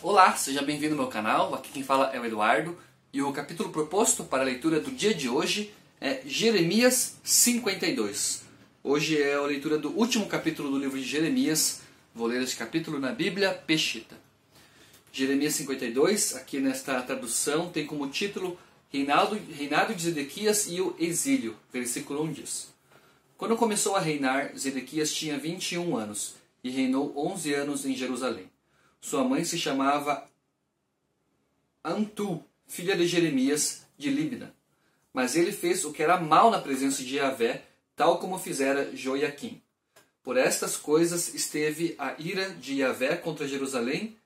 Olá, seja bem-vindo ao meu canal, aqui quem fala é o Eduardo e o capítulo proposto para a leitura do dia de hoje é Jeremias 52. Hoje é a leitura do último capítulo do livro de Jeremias, vou ler este capítulo na Bíblia Peshitta. Jeremias 52, aqui nesta tradução, tem como título Reinado de Zedequias e o Exílio, versículo 1 diz: Quando começou a reinar, Zedequias tinha 21 anos e reinou 11 anos em Jerusalém. Sua mãe se chamava Antu, filha de Jeremias, de Líbna. Mas ele fez o que era mal na presença de Yahvé, tal como fizera Joiaquim. Por estas coisas esteve a ira de Yahvé contra Jerusalém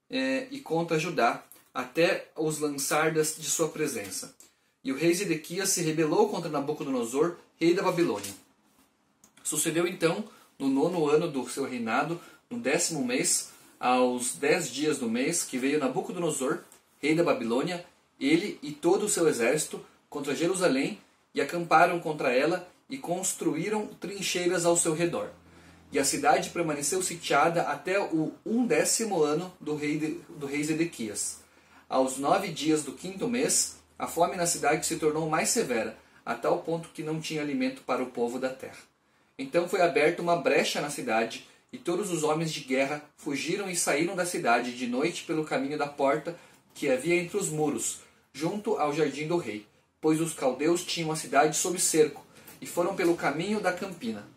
e contra Judá, até os lançar de sua presença. E o rei Zedequias se rebelou contra Nabucodonosor, rei da Babilônia. Sucedeu então, no 9º ano do seu reinado, no 10º mês, aos 10 dias do mês, que veio Nabucodonosor, rei da Babilônia, ele e todo o seu exército, contra Jerusalém, e acamparam contra ela, e construíram trincheiras ao seu redor. E a cidade permaneceu sitiada até o 11º ano do rei Zedequias. Aos 9 dias do 5º mês, a fome na cidade se tornou mais severa, a tal ponto que não tinha alimento para o povo da terra. Então foi aberta uma brecha na cidade, e todos os homens de guerra fugiram e saíram da cidade de noite pelo caminho da porta que havia entre os muros, junto ao jardim do rei, pois os caldeus tinham a cidade sob cerco, e foram pelo caminho da campina.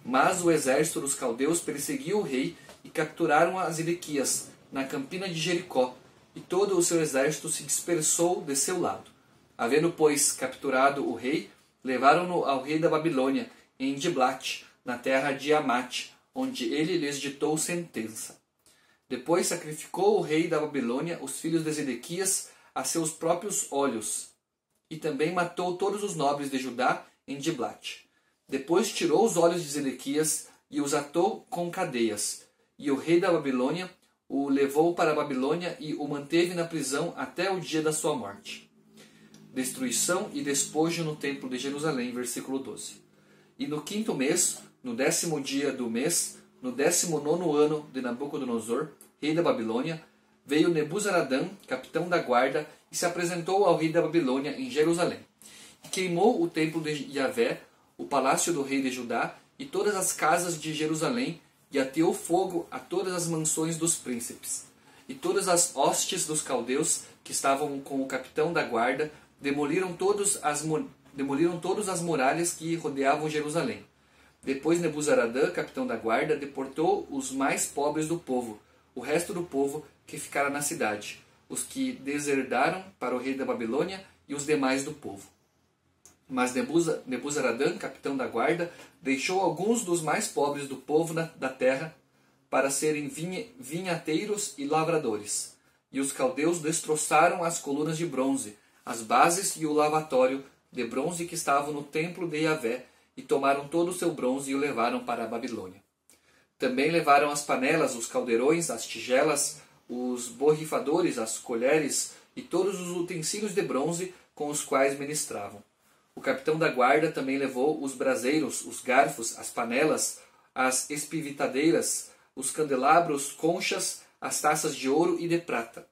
Mas o exército dos caldeus perseguiu o rei e capturaram a Zedequias, na campina de Jericó, e todo o seu exército se dispersou de seu lado. Havendo, pois, capturado o rei, levaram-no ao rei da Babilônia, em Diblat, na terra de Amate, onde ele lhes ditou sentença. Depois sacrificou o rei da Babilônia os filhos de Zedequias a seus próprios olhos, e também matou todos os nobres de Judá em Diblat. Depois tirou os olhos de Zedequias e os atou com cadeias, e o rei da Babilônia o levou para a Babilônia e o manteve na prisão até o dia da sua morte. Destruição e despojo no templo de Jerusalém, versículo 12. E no 5º mês, no 10º dia do mês, no 19º ano de Nabucodonosor, rei da Babilônia, veio Nebuzaradã, capitão da guarda, e se apresentou ao rei da Babilônia em Jerusalém. E queimou o templo de Yahvé, o palácio do rei de Judá, e todas as casas de Jerusalém, e ateou fogo a todas as mansões dos príncipes. E todas as hostes dos caldeus, que estavam com o capitão da guarda, demoliram todas as muralhas que rodeavam Jerusalém. Depois Nebuzaradã, capitão da guarda, deportou os mais pobres do povo, o resto do povo que ficara na cidade, os que deserdaram para o rei da Babilônia e os demais do povo. Mas Nebuzaradã, capitão da guarda, deixou alguns dos mais pobres do povo da terra para serem vinhateiros e lavradores. E os caldeus destroçaram as colunas de bronze, as bases e o lavatório de bronze que estavam no templo de Yahvé, e tomaram todo o seu bronze e o levaram para a Babilônia. Também levaram as panelas, os caldeirões, as tigelas, os borrifadores, as colheres e todos os utensílios de bronze com os quais ministravam. O capitão da guarda também levou os braseiros, os garfos, as panelas, as espivitadeiras, os candelabros, conchas, as taças de ouro e de prata,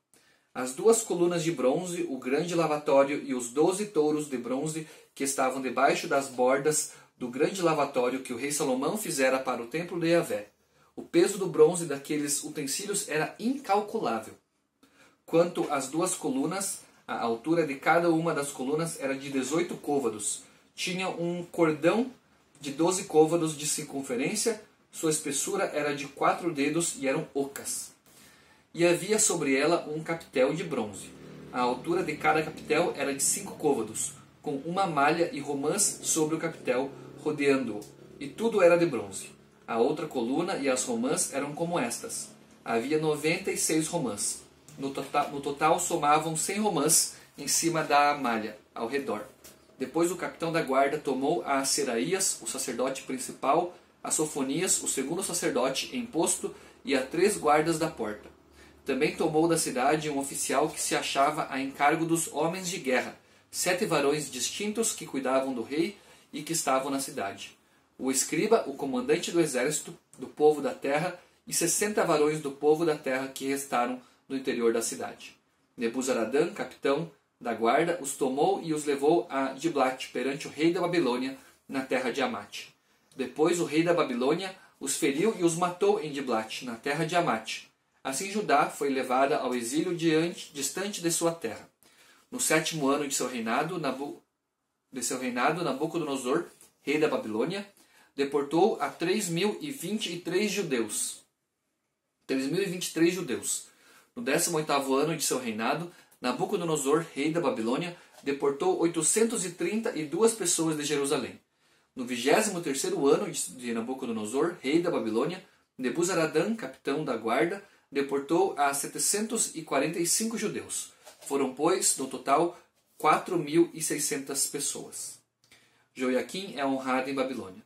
as 2 colunas de bronze, o grande lavatório e os 12 touros de bronze que estavam debaixo das bordas do grande lavatório que o rei Salomão fizera para o templo de Yahvé. O peso do bronze daqueles utensílios era incalculável. Quanto às 2 colunas, a altura de cada uma das colunas era de 18 côvados. Tinha um cordão de 12 côvados de circunferência, sua espessura era de 4 dedos e eram ocas. E havia sobre ela um capitel de bronze. A altura de cada capitel era de 5 côvados, com uma malha e romãs sobre o capitel, rodeando-o, e tudo era de bronze. A outra coluna e as romãs eram como estas. Havia 96 romãs. No total somavam 100 romãs em cima da malha, ao redor. Depois o capitão da guarda tomou a Seraías, o sacerdote principal, a Sofonias, o segundo sacerdote em posto, e a 3 guardas da porta. Também tomou da cidade um oficial que se achava a encargo dos homens de guerra, 7 varões distintos que cuidavam do rei e que estavam na cidade. O escriba, o comandante do exército do povo da terra, e 60 varões do povo da terra que restaram no interior da cidade. Nebuzaradã, capitão da guarda, os tomou e os levou a Diblat perante o rei da Babilônia, na terra de Amate. Depois o rei da Babilônia os feriu e os matou em Diblat, na terra de Amate. Assim Judá foi levada ao exílio distante de sua terra. No 7º ano de seu reinado, Nabucodonosor, rei da Babilônia, deportou a 3.023 judeus. No 18º ano de seu reinado, Nabucodonosor, rei da Babilônia, deportou 832 pessoas de Jerusalém. No 23º ano de Nabucodonosor, rei da Babilônia, Nebuzaradã, capitão da guarda, deportou a 745 judeus. Foram, pois, no total, 4.600 pessoas. Joiaquim é honrado em Babilônia.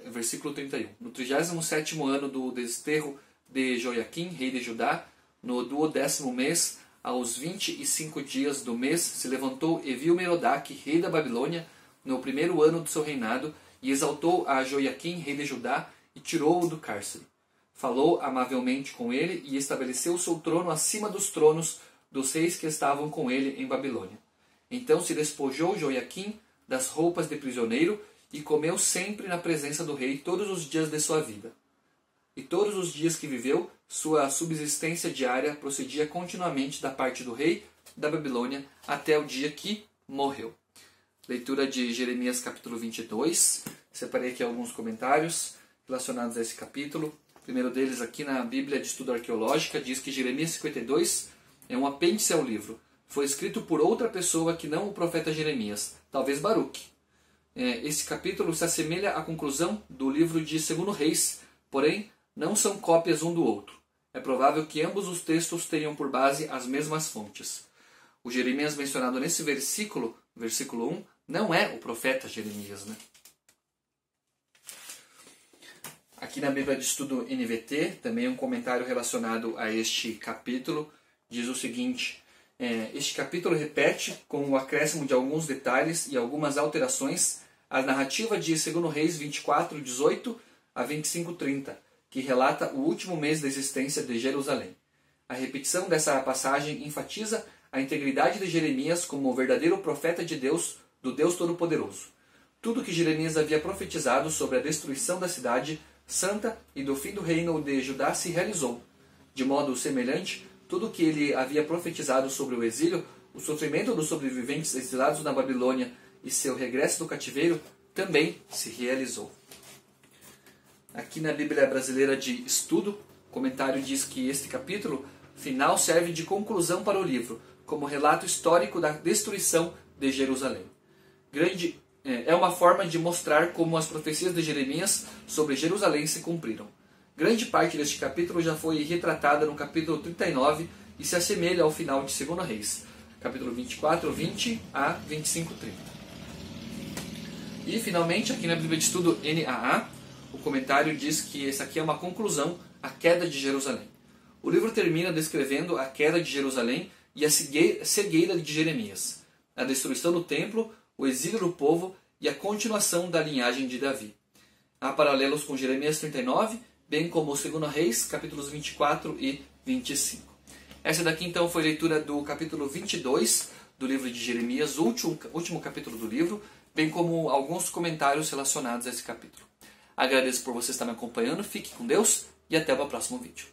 Versículo 31. No 37º ano do desterro de Joiaquim, rei de Judá, no 12º mês, aos 25 dias do mês, se levantou Evil-Merodach, rei da Babilônia, no 1º ano do seu reinado, e exaltou a Joiaquim, rei de Judá, e tirou-o do cárcere. Falou amavelmente com ele e estabeleceu o seu trono acima dos tronos dos reis que estavam com ele em Babilônia. Então se despojou Joiaquim das roupas de prisioneiro e comeu sempre na presença do rei todos os dias de sua vida. E todos os dias que viveu, sua subsistência diária procedia continuamente da parte do rei da Babilônia até o dia que morreu. Leitura de Jeremias capítulo 22. Separei aqui alguns comentários relacionados a esse capítulo. O primeiro deles aqui na Bíblia de Estudo Arqueológica diz que Jeremias 52 é um apêndice ao livro. Foi escrito por outra pessoa que não o profeta Jeremias, talvez Baruque. Esse capítulo se assemelha à conclusão do livro de 2 Reis, porém não são cópias um do outro. É provável que ambos os textos tenham por base as mesmas fontes. O Jeremias mencionado nesse versículo 1, não é o profeta Jeremias, né? Aqui na Bíblia de Estudo NVT, também um comentário relacionado a este capítulo, diz o seguinte: este capítulo repete, com o acréscimo de alguns detalhes e algumas alterações, a narrativa de 2 Reis 24, 18 a 25, 30, que relata o último mês da existência de Jerusalém. A repetição dessa passagem enfatiza a integridade de Jeremias como o verdadeiro profeta de Deus, do Deus Todo-Poderoso. Tudo que Jeremias havia profetizado sobre a destruição da cidade santa e do fim do reino de Judá se realizou. De modo semelhante, tudo que ele havia profetizado sobre o exílio, o sofrimento dos sobreviventes exilados na Babilônia e seu regresso do cativeiro também se realizou. Aqui na Bíblia Brasileira de Estudo, o comentário diz que este capítulo final serve de conclusão para o livro, como relato histórico da destruição de Jerusalém. É uma forma de mostrar como as profecias de Jeremias sobre Jerusalém se cumpriram. Grande parte deste capítulo já foi retratada no capítulo 39 e se assemelha ao final de 2 Reis, capítulo 24, 20 a 25, 30. E, finalmente, aqui na Bíblia de Estudo NAA, o comentário diz que essa aqui é uma conclusão à queda de Jerusalém. O livro termina descrevendo a queda de Jerusalém e a cegueira de Jeremias, a destruição do templo, o exílio do povo e a continuação da linhagem de Davi. Há paralelos com Jeremias 39, bem como 2 Reis, capítulos 24 e 25. Essa daqui então foi a leitura do capítulo 22 do livro de Jeremias, o último capítulo do livro, bem como alguns comentários relacionados a esse capítulo. Agradeço por você estar me acompanhando, fique com Deus e até o próximo vídeo.